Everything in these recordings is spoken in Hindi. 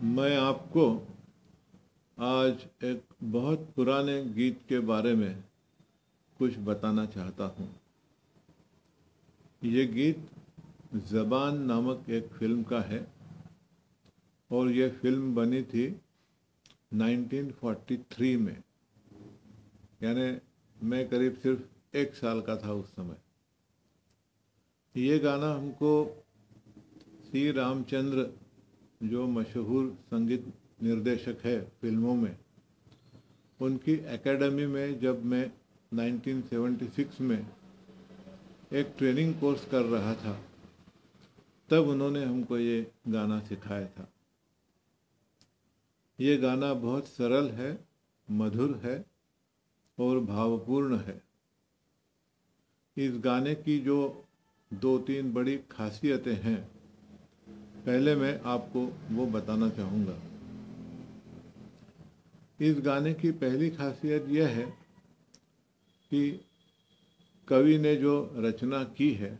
मैं आपको आज एक बहुत पुराने गीत के बारे में कुछ बताना चाहता हूँ। ये गीत ज़बान नामक एक फिल्म का है और ये फिल्म बनी थी 1943 में, यानी मैं करीब सिर्फ 1 साल का था उस समय। ये गाना हमको सी रामचंद्र, जो मशहूर संगीत निर्देशक है फिल्मों में, उनकी एकेडमी में जब मैं 1976 में एक ट्रेनिंग कोर्स कर रहा था, तब उन्होंने हमको ये गाना सिखाया था। ये गाना बहुत सरल है, मधुर है और भावपूर्ण है। इस गाने की जो 2-3 बड़ी खासियतें हैं, पहले मैं आपको वो बताना चाहूँगा। इस गाने की पहली खासियत यह है कि कवि ने जो रचना की है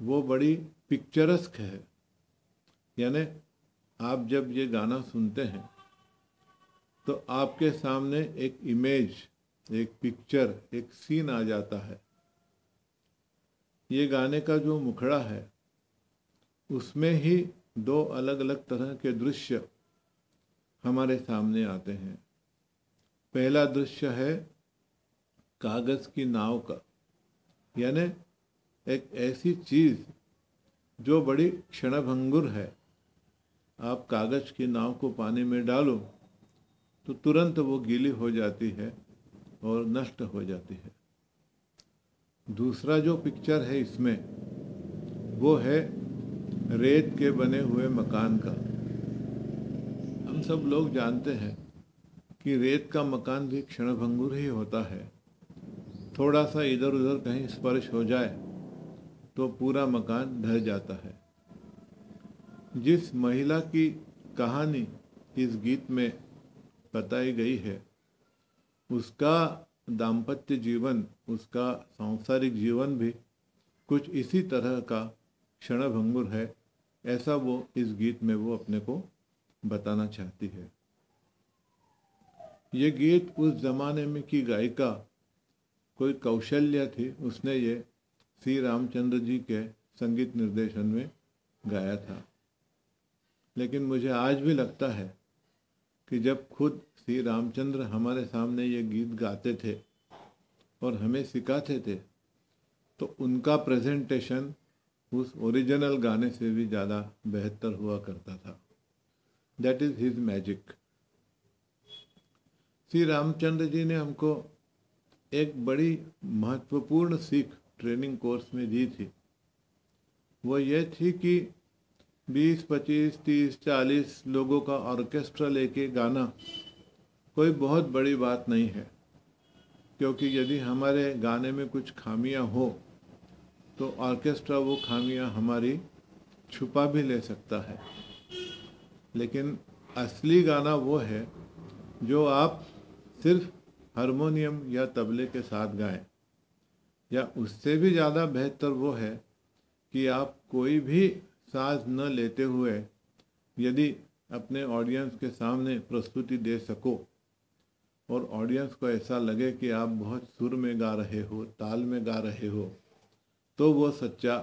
वो बड़ी पिक्चरस्क है। यानी आप जब ये गाना सुनते हैं तो आपके सामने एक इमेज, एक पिक्चर, एक सीन आ जाता है। ये गाने का जो मुखड़ा है उसमें ही 2 अलग अलग तरह के दृश्य हमारे सामने आते हैं। पहला दृश्य है कागज़ की नाव का, यानी एक ऐसी चीज़ जो बड़ी क्षणभंगुर है। आप कागज़ की नाव को पानी में डालो तो तुरंत वो गीली हो जाती है और नष्ट हो जाती है। दूसरा जो पिक्चर है इसमें, वो है रेत के बने हुए मकान का। हम सब लोग जानते हैं कि रेत का मकान भी क्षणभंगुर ही होता है। थोड़ा सा इधर उधर कहीं स्पर्श हो जाए तो पूरा मकान ढह जाता है। जिस महिला की कहानी इस गीत में बताई गई है, उसका दाम्पत्य जीवन, उसका सांसारिक जीवन भी कुछ इसी तरह का क्षणभंगुर है, ऐसा वो इस गीत में वो अपने को बताना चाहती है। ये गीत उस ज़माने में की गायिका कोई कौशल्या थी, उसने ये सी रामचंद्र जी के संगीत निर्देशन में गाया था। लेकिन मुझे आज भी लगता है कि जब खुद सी रामचंद्र हमारे सामने ये गीत गाते थे और हमें सिखाते थे, तो उनका प्रेजेंटेशन उस ओरिजिनल गाने से भी ज़्यादा बेहतर हुआ करता था। That is his magic. Shri Ramchandra ji ने हमको एक बड़ी महत्वपूर्ण सीख ट्रेनिंग कोर्स में दी थी। वो ये थी कि 20, 25, 30, 40 लोगों का ऑर्केस्ट्रा लेके गाना कोई बहुत बड़ी बात नहीं है, क्योंकि यदि हमारे गाने में कुछ खामियां हो तो ऑर्केस्ट्रा वो खामियां हमारी छुपा भी ले सकता है। लेकिन असली गाना वो है जो आप सिर्फ हारमोनियम या तबले के साथ गाएं, या उससे भी ज़्यादा बेहतर वो है कि आप कोई भी साज न लेते हुए यदि अपने ऑडियंस के सामने प्रस्तुति दे सको और ऑडियंस को ऐसा लगे कि आप बहुत सुर में गा रहे हो, ताल में गा रहे हो, तो वो सच्चा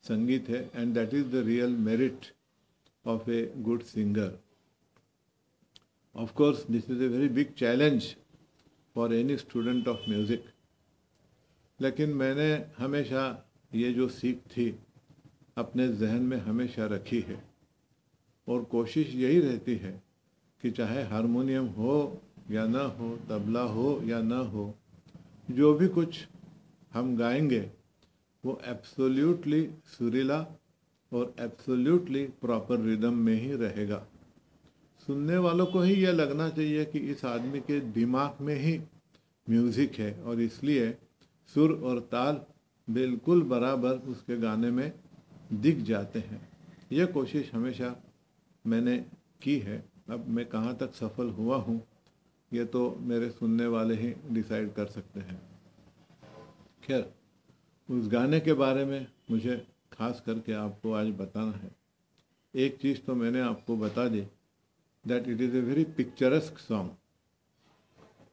संगीत है। And that is the real merit of a good singer. Of course this is a very big challenge for any student of music. लेकिन मैंने हमेशा ये जो सीख थी अपने जहन में हमेशा रखी है, और कोशिश यही रहती है कि चाहे हारमोनियम हो या ना हो, तबला हो या ना हो, जो भी कुछ हम गाएंगे वो एब्सोल्यूटली सुरीला और एब्सोल्यूटली प्रॉपर रिदम में ही रहेगा। सुनने वालों को ही यह लगना चाहिए कि इस आदमी के दिमाग में ही म्यूज़िक है, और इसलिए सुर और ताल बिल्कुल बराबर उसके गाने में दिख जाते हैं। यह कोशिश हमेशा मैंने की है। अब मैं कहाँ तक सफल हुआ हूँ ये तो मेरे सुनने वाले ही डिसाइड कर सकते हैं। खैर, उस गाने के बारे में मुझे खास करके आपको आज बताना है। एक चीज़ तो मैंने आपको बता दी, that it is a very picturesque song.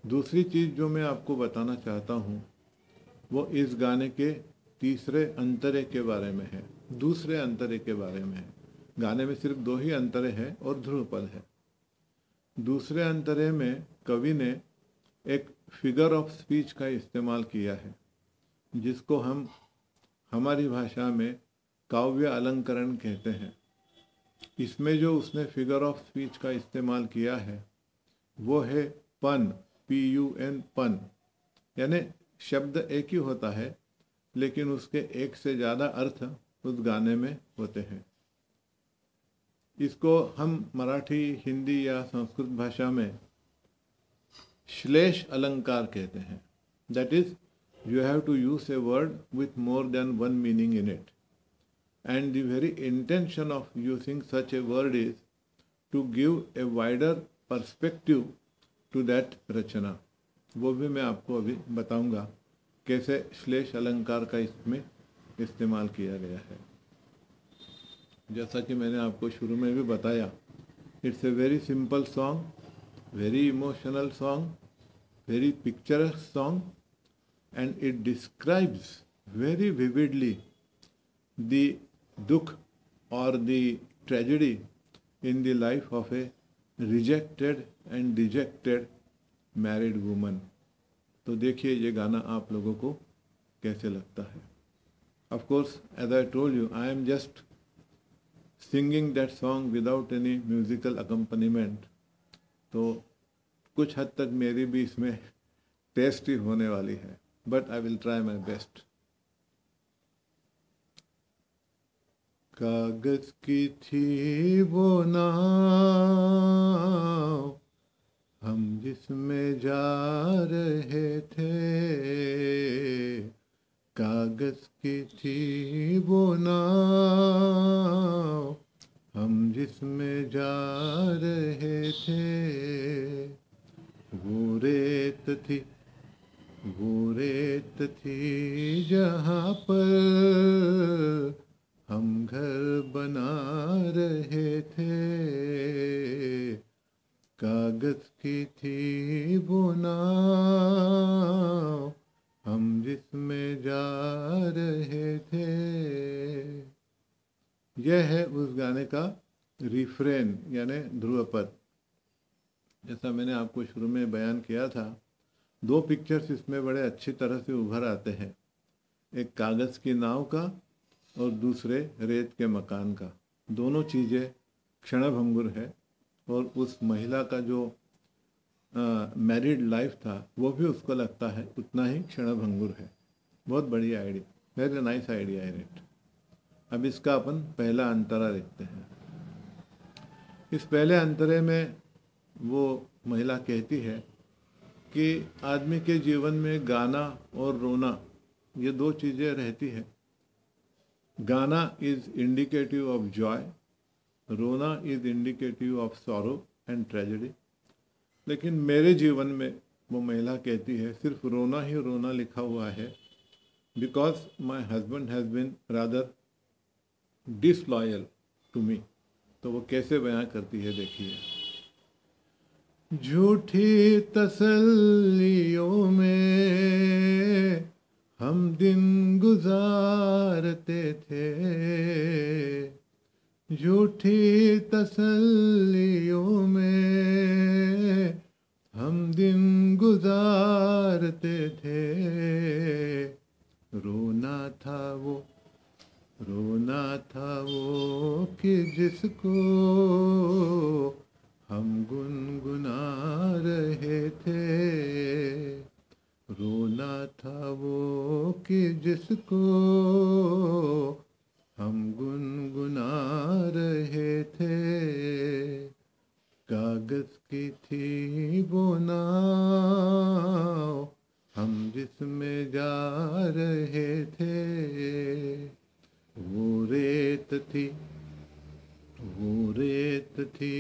दूसरी चीज़ जो मैं आपको बताना चाहता हूँ वो इस गाने के तीसरे अंतरे के बारे में है, दूसरे अंतरे के बारे में है। गाने में सिर्फ 2 ही अंतरे हैं और ध्रुवपद है। दूसरे अंतरे में कवि ने एक फिगर ऑफ स्पीच का इस्तेमाल किया है, जिसको हम हमारी भाषा में काव्य अलंकरण कहते हैं। इसमें जो उसने फिगर ऑफ स्पीच का इस्तेमाल किया है वो है पन, PUN, पन। यानी शब्द एक ही होता है लेकिन उसके एक से ज़्यादा अर्थ उस गाने में होते हैं। इसको हम मराठी, हिंदी या संस्कृत भाषा में श्लेष अलंकार कहते हैं। That is, you have to use a word with more than one meaning in it, and the very intention of using such a word is to give a wider perspective to that रचना। वो भी मैं आपको अभी बताऊंगा कैसे श्लेष अलंकार का इसमें इस्तेमाल किया गया है। जैसा कि मैंने आपको शुरू में भी बताया, it's a very simple song, very emotional song, very picturesque song, and it describes very vividly the dukh or the tragedy in the life of a rejected and dejected married woman। तो देखिए ये गाना आप लोगों को कैसे लगता है। Of course, as I told you, I am just singing that song without any musical accompaniment, तो कुछ हद तक मेरी भी इसमें टेस्ट ही होने वाली है, but I will try my best। कागज की थी वो नाव हम जिसमें जा रहे थे, कागज की थी वो नाव हम जिसमें जा रहे थे। वो रेत थी जहाँ पर हम घर बना रहे थे, कागज की थी वो नाव हम जिसमें जा रहे थे। यह है उस गाने का रिफ्रेन यानी ध्रुवपद। जैसा मैंने आपको शुरू में बयान किया था, 2 पिक्चर्स इसमें बड़े अच्छी तरह से उभर आते हैं, एक कागज़ की नाव का और दूसरे रेत के मकान का। दोनों चीज़ें क्षणभंगुर है और उस महिला का जो मैरिड लाइफ था वो भी उसको लगता है उतना ही क्षणभंगुर है। बहुत बढ़िया idea, very nice idea in it. अब इसका अपन पहला अंतरा देखते हैं। इस पहले अंतरे में वो महिला कहती है कि आदमी के जीवन में गाना और रोना ये 2 चीज़ें रहती है। गाना इज़ इंडिकेटिव ऑफ जॉय, रोना is indicative of sorrow and tragedy. लेकिन मेरे जीवन में, वो महिला कहती है, सिर्फ रोना ही रोना लिखा हुआ है, because my husband has been rather disloyal to me. तो वो कैसे बयां करती है देखिए। झूठी तसल्लियों में हम दिन गुजारते थे, झूठी तसल्लियों में हम दिन गुजारते थे। रोना था वो कि जिसको हम गुनगुना रहे थे, रोना था वो कि जिसको हम गुनगुना रहे थे। कागज की थी वो नाव हम जिसमें जा रहे थे, वो रेत थी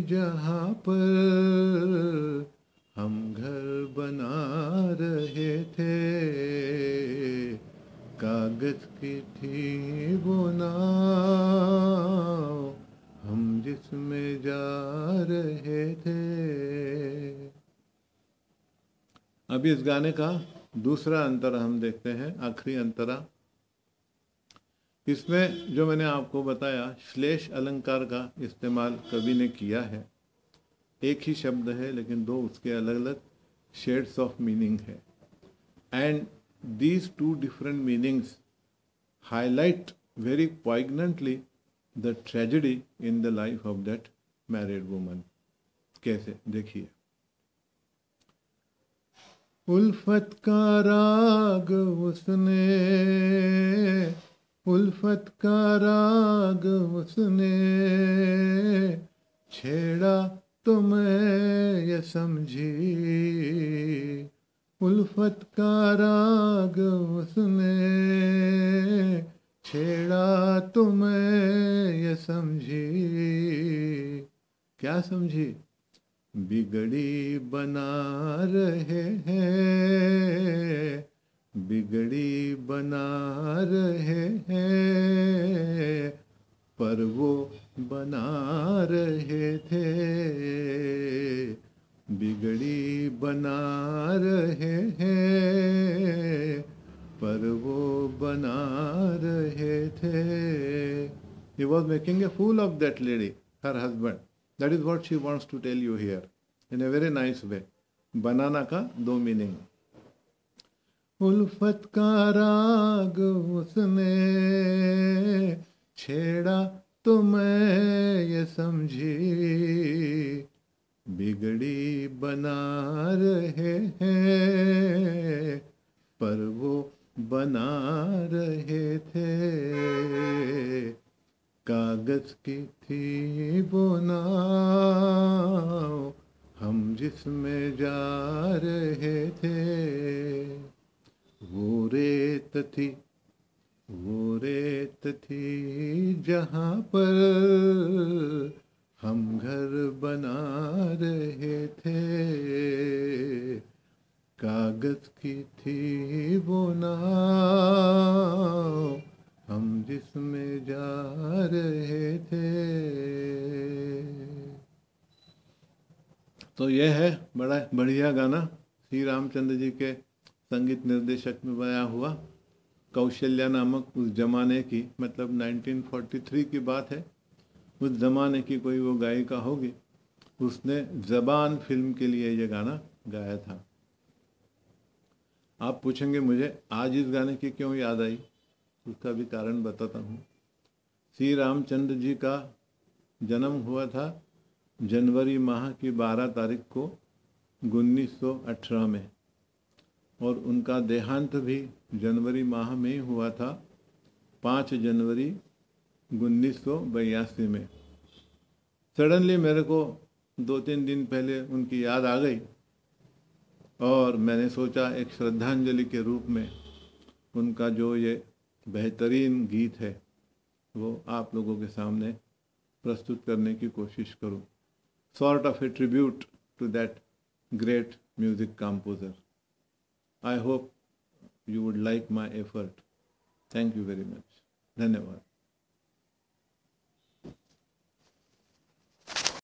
जहाँ पर हम घर बना रहे थे, कागज की थी वो नाव इस गाने का दूसरा अंतरा हम देखते हैं, आखिरी अंतरा। इसमें जो मैंने आपको बताया श्लेष अलंकार का इस्तेमाल कवि ने किया है। एक ही शब्द है लेकिन दो उसके अलग अलग शेड्स ऑफ मीनिंग है, and these two different meanings highlight very poignantly the tragedy in the life of that married woman. कैसे, देखिए। उल्फत का राग उसने, उल्फत का राग उसने छेड़ा तो मैं ये समझी, उल्फत का राग उसने छेड़ा तो मैं ये समझी। क्या समझी? बिगड़ी बना रहे हैं, बिगड़ी बना रहे हैं, पर वो बना रहे थे, बिगड़ी बना रहे हैं, पर वो बना रहे थे। He was making a fool of that lady, her husband. That is what she wants to tell you here in a very nice way. बनाना का दो मीनिंग। उल्फत का राग उसने छेड़ा तो मैं ये समझी, बिगड़ी बना रहे हैं, पर वो बना रहे थे, कागज की थी वो नाव हम जिसमें जा रहे थे, वो रेत थी, वो रेत थी जहाँ पर हम घर बना रहे थे, कागज की थी वो नाव हम जिसमें जा रहे थे। तो यह है बड़ा बढ़िया गाना, श्री रामचंद्र जी के संगीत निर्देशक में बनाया हुआ। कौशल्या नामक उस जमाने की, मतलब 1943 की बात है, उस जमाने की कोई वो गायिका होगी, उसने ज़बान फिल्म के लिए ये गाना गाया था। आप पूछेंगे मुझे आज इस गाने की क्यों याद आई, उसका भी कारण बताता हूँ। श्री रामचंद्र जी का जन्म हुआ था जनवरी माह की 12 तारीख को 1918 में, और उनका देहांत भी जनवरी माह में ही हुआ था 5 जनवरी 1982 में। सडनली मेरे को 2-3 दिन पहले उनकी याद आ गई और मैंने सोचा एक श्रद्धांजलि के रूप में उनका जो ये बेहतरीन गीत है वो आप लोगों के सामने प्रस्तुत करने की कोशिश करूं, sort of a tribute to that great music composer. I hope you would like my effort. Thank you very much. धन्यवाद।